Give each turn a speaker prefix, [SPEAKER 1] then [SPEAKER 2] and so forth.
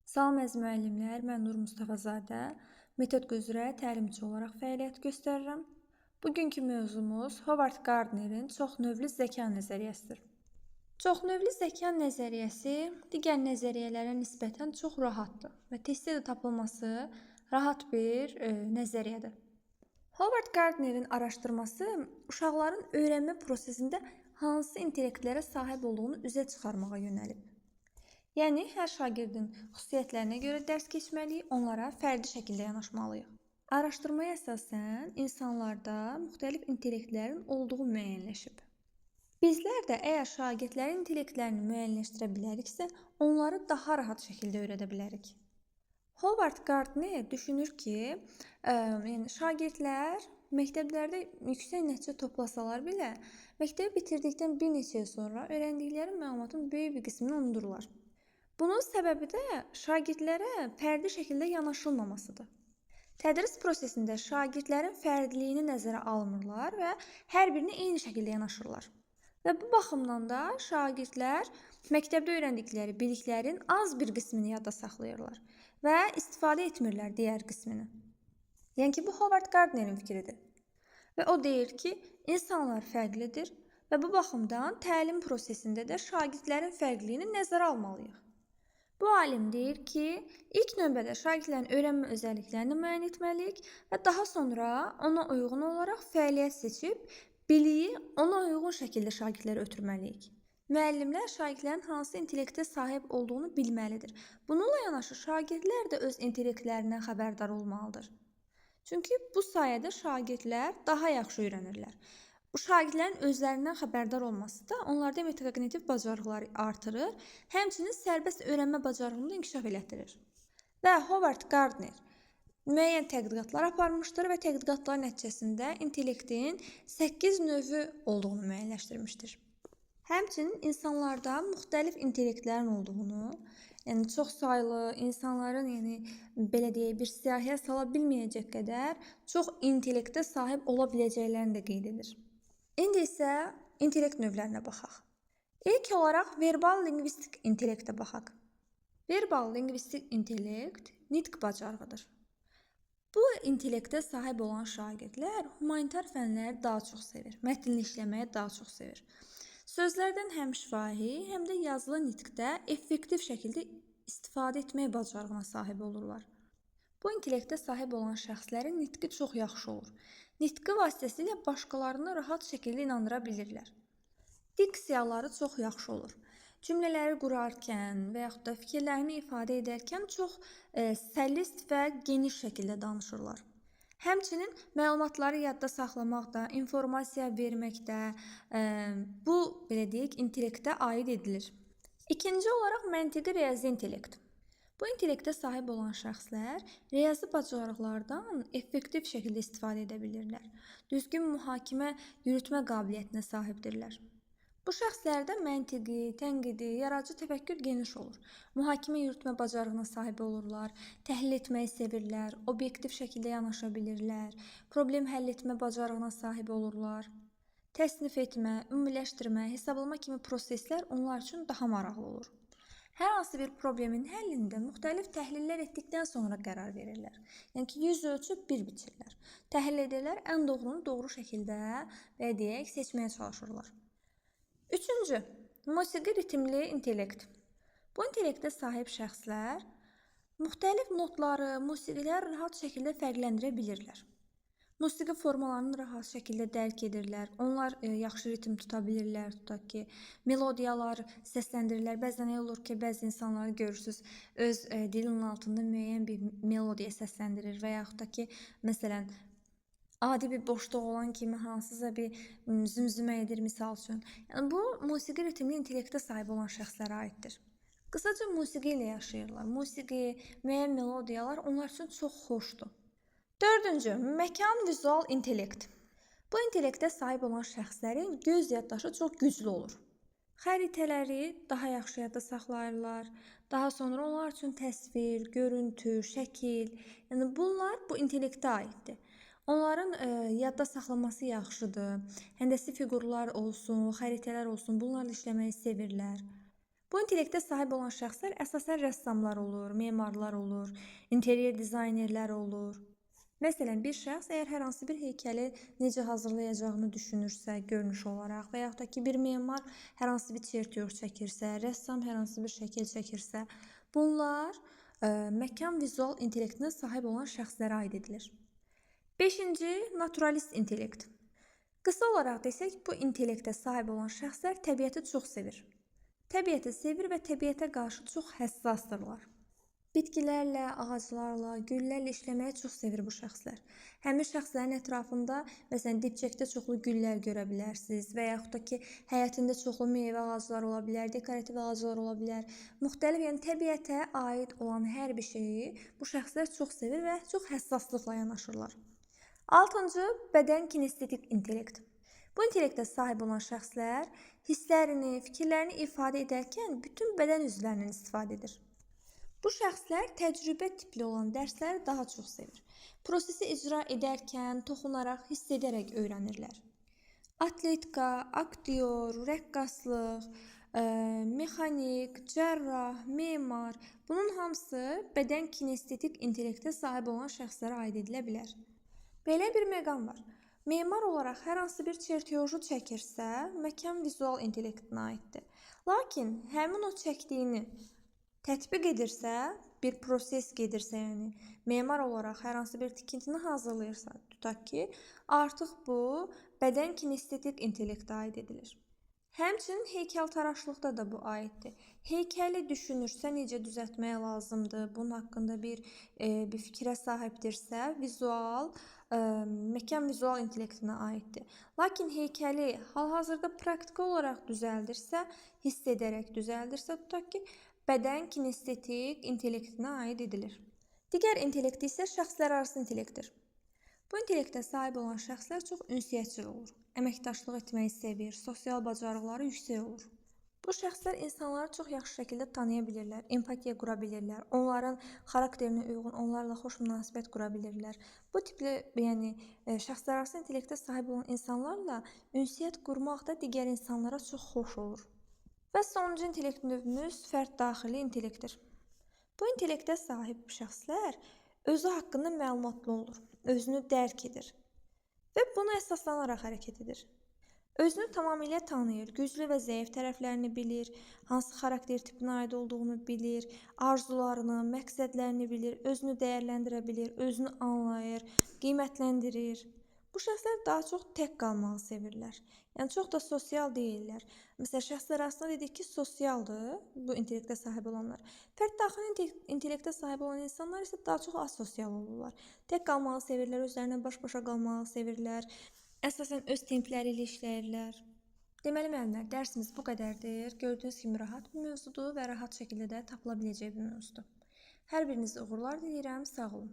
[SPEAKER 1] Salam əziz müəllimlər, mən Nur Mustafazadə, metod üzrə təlimçi olaraq fəaliyyət göstərirəm. Bugünkü mövzumuz Howard Gardnerin çoxnövlü zəka nəzəriyyəsidir. Çoxnövlü zəka nəzəriyyəsi digər nəzəriyyələrə nisbətən çox rahatdır və tezdə də tapılması rahat bir nəzəriyyədir. Howard Gardnerin araşdırması uşaqların öyrənmə prosesində hansı intellektlərə sahib olduğunu üzə çıxarmağa yönəlib. Yəni, hər şagirdin xüsusiyyətlərinə görə dərs keçməliyik, onlara fərdi şəkildə yanaşmalıyıq. Araşdırmaya əsasən insanlarda müxtəlif intellektlərin olduğu müəyyənləşib. Bizlər də əgər şagirdlərin intellektlərini müəyyənləşdirə biləriksə, onları daha rahat şəkildə öyrədə bilərik. Howard Gardner düşünür ki, şagirdlər məktəblərdə yüksək nəticə toplasalar belə, məktəbi bitirdikdən bir neçə il sonra öyrəndikləri məlumatın böyük bir qismini unudurlar. Bunun səbəbi də şagirdlərə fərdi şəkildə yanaşılmamasıdır. Tədris prosesində şagirdlərin fərdiliyini nəzərə almırlar və hər birinə eyni şəkildə yanaşırlar. Və bu baxımdan da şagirdlər məktəbdə öyrəndikləri biliklərin az bir qismini yadda saxlayırlar və istifadə etmirlər digər qismini. Yəni ki, bu Howard Gardnerin fikridir. Və o deyir ki, insanlar fərqlidir və bu baxımdan təlim prosesində də şagirdlərin fərqliliyini nəzərə almalıyıq. Bu alim deyir ki, ilk növbədə şagirdlərin öyrənmə özəlliklərini müəyyən etməliyik və daha sonra ona uyğun olaraq fəaliyyət seçib, biliyi ona uyğun şəkildə şagirdlərə ötürməliyik. Müəllimlər şagirdlərin hansı intellektə sahib olduğunu bilməlidir. Bununla yanaşı şagirdlər də öz intellektlərindən xəbərdar olmalıdır. Çünki bu sayədə şagirdlər daha yaxşı öyrənirlər. Bu şagirdlərin özlərindən xəbərdar olması da onlarda metakognitiv bacarıqları artırır, həmçinin sərbəst öyrənmə bacarığını da inkişaf elətdirir. Və Howard Gardner müəyyən tədqiqatlar aparmışdır və tədqiqatlar nəticəsində intellektin 8 növü olduğunu müəyyənləşdirmişdir. Həmçinin insanlarda müxtəlif intellektlərin olduğunu, yəni çox saylı insanların, belə deyək, bir siyahıya sala bilməyəcək qədər çox intellektə sahib ola biləcəklərini də qeyd edir. İndi isə intellekt növlərinə baxaq. İlk olaraq verbal lingvistik intellektə baxaq. Verbal lingvistik intellekt nitq bacarığıdır. Bu intellektə sahib olan şagirdlər humanitar fənləri daha çox sevir, mətnli işləməyi daha çox sevir. Sözlərdən həm şifahi, həm də yazılı nitqdə effektiv şəkildə istifadə etmək bacarığına sahib olurlar. Bu intellektə sahib olan şəxslərin nitqi çox yaxşı olur. Nitqi vasitəsilə başqalarını rahat şəkildə inandıra bilirlər. Diksiyaları çox yaxşı olur. Cümlələri qurarkən və yaxud da fikirlərini ifadə edərkən çox səlist və geniş şəkildə danışırlar. Həmçinin məlumatları yadda saxlamaqda, informasiya verməkdə bu, belə deyək, intellektə aid edilir. İkinci olaraq məntiqi riyazi intellekt. Bu intellektə sahib olan şəxslər riyazi bacarıqlardan effektiv şəkildə istifadə edə bilirlər. Düzgün mühakimə yürütmə qabiliyyətinə sahibdirlər. Bu şəxslərdə məntiqi, tənqidi, yaradıcı təfəkkür geniş olur. Mühakimə yürütmə bacarığına sahib olurlar, təhlil etməyi sevirlər, obyektiv şəkildə yanaşa bilirlər, problem həll etmə bacarığına sahib olurlar. Təsnif etmə, ümumiləşdirmə, hesablama kimi proseslər onlar üçün daha maraqlı olur. Hər hansı bir problemin həllində müxtəlif təhlillər etdikdən sonra qərar verirlər. Yəni ki, 100 ölçüb 1 biçirlər. Təhlil edirlər, ən doğrunu doğru şəkildə və deyək, seçməyə çalışırlar. Üçüncü, musiqi ritmli intellekt. Bu intellektə sahib şəxslər müxtəlif notları, musiqiləri rahat şəkildə fərqləndirə bilirlər. Musiqi formalarını rahat şəkildə dərk edirlər. Onlar yaxşı ritm tuta bilirlər, tutaq ki, melodiyalar səsləndirirlər. Bəzən elə olur ki, bəzi insanları görürsüz, öz dilinin altında müəyyən bir melodiya səsləndirir və yaxud da ki, məsələn, adi bir boşluq olan kimi hansısa bir zümzümə edir, misal üçün. Yəni, bu, musiqi ritmli intellektə sahib olan şəxslərə aiddir. Qısaca, musiqi ilə yaşayırlar. Musiqi, müəyyən melodiyalar onlar üçün çox xoşdur. Dördüncü, məkan vizual intellekt. Bu intellektə sahib olan şəxslərin göz yaddaşı çox güclü olur. Xəritələri daha yaxşı yadda saxlayırlar. Daha sonra onlar üçün təsvir, görüntü, şəkil, yəni bunlar bu intellektə aiddir. Onların yadda saxlaması yaxşıdır. Həndəsi fiqurlar olsun, xəritələr olsun, bunlarla işləməyi sevirlər. Bu intellektə sahib olan şəxslər əsasən rəssamlar olur, memarlar olur, interyer dizaynerlər olur. Məsələn, bir şəxs əgər hər hansı bir heykəli necə hazırlayacağını düşünürsə, görünüş olaraq və yaxud da ki, bir memar hər hansı bir çertyoz çəkirsə, rəssam hər hansı bir şəkil çəkirsə, bunlar məkan vizual intellektinə sahib olan şəxslərə aid edilir. 5-ci, naturalist intellekt. Qısa olaraq desək, bu intellektə sahib olan şəxslər təbiəti çox sevir. Təbiəti sevir və təbiətə qarşı çox həssasdırlar. Bitkilərlə, ağaclarla, güllərlə işləməyi çox sevir bu şəxslər. Həmin şəxslərin ətrafında, məsələn, dibçəkdə çoxlu güllər görə bilərsiniz və yaxud da ki, həyətində çoxlu meyvə ağacları ola bilər, dekorativ ağaclar ola bilər. Müxtəlif, yəni təbiətə aid olan hər bir şeyi bu şəxslər çox sevir və çox həssaslıqla yanaşırlar. 6-cı, bədən kinestetik intellekt. Bu intellektə sahib olan şəxslər hisslərini, fikirlərini ifadə edərkən bütün bədən üzvlərindən istifadə edir. Bu şəxslər təcrübə tipli olan dərsləri daha çox sevir. Prosesi icra edərkən toxunaraq, hiss edərək öyrənirlər. Atletika, aktyor, rəqqaslıq, mexanik, cərrah, memar, bunun hamısı bədən kinestetik intellektə sahib olan şəxslərə aid edilə bilər. Belə bir məqam var. Memar olaraq hər hansı bir çertyozu çəkirsə, məkan vizual intellektinə aiddir. Lakin həmin o çəkdiyini tətbiq edirsə, bir proses gedirsə, yəni memar olaraq hər hansı bir tikintini hazırlayırsa, tutaq ki, artıq bu bədən kinestetik intellektə aid edilir. Həmçinin heykəltaraşlıqda da bu aiddir. Heykəli düşünürsə, necə düzəltmək lazımdır, bunun haqqında bir fikrə sahibdirsə, məkan vizual intellektinə aiddir. Lakin heykəli hal-hazırda praktiki olaraq düzəldirsə, hiss edərək düzəldirsə, tutaq ki, bədən kinestetik intellektinə aid edilir. Digər intellekt isə şəxslərarası intellektdir. Bu intellektə sahib olan şəxslər çox ünsiyyətçil olur. Əməkdaşlıq etməyi sevir, sosial bacarıqları yüksək olur. Bu şəxslər insanları çox yaxşı şəkildə tanıya bilirlər, empatiya qura bilirlər, onların xarakterinə uyğun onlarla xoş münasibət qura bilirlər. Bu tipli, yəni şəxslərarası intellektə sahib olan insanlarla ünsiyyət qurmaq da digər insanlara çox xoş olur. Və sonuncu intellekt növümüz fərd daxili intellektdir. Bu intellektə sahib şəxslər özü haqqında məlumatlı olur, özünü dərk edir və buna əsaslanaraq hərəkət edir. Özünü tamamilə tanıyır, güclü və zəif tərəflərini bilir, hansı xarakter tipinə aid olduğunu bilir, arzularını, məqsədlərini bilir, özünü dəyərləndirə bilir, özünü anlayır, qiymətləndirir. Bu şəxslər daha çox tək qalmağı sevirlər. Yəni çox da sosial deyirlər. Məsələn, şəxslər arasında dedik ki, sosialdır bu intellektə sahib olanlar. Fərd daxili intellektə sahib olan insanlar isə daha çox asosial olurlar. Tək qalmağı sevirlər, özlərinə baş-başa qalmağı sevirlər. Əsasən öz templəri ilə işləyirlər. Deməli müəllimlər, dərsimiz bu qədərdir. Gördüyünüz kimi rahat bir mövzudur və rahat şəkildə də tapıla biləcək bir mövzudur. Hər birinizə uğurlar diləyirəm. Sağ olun.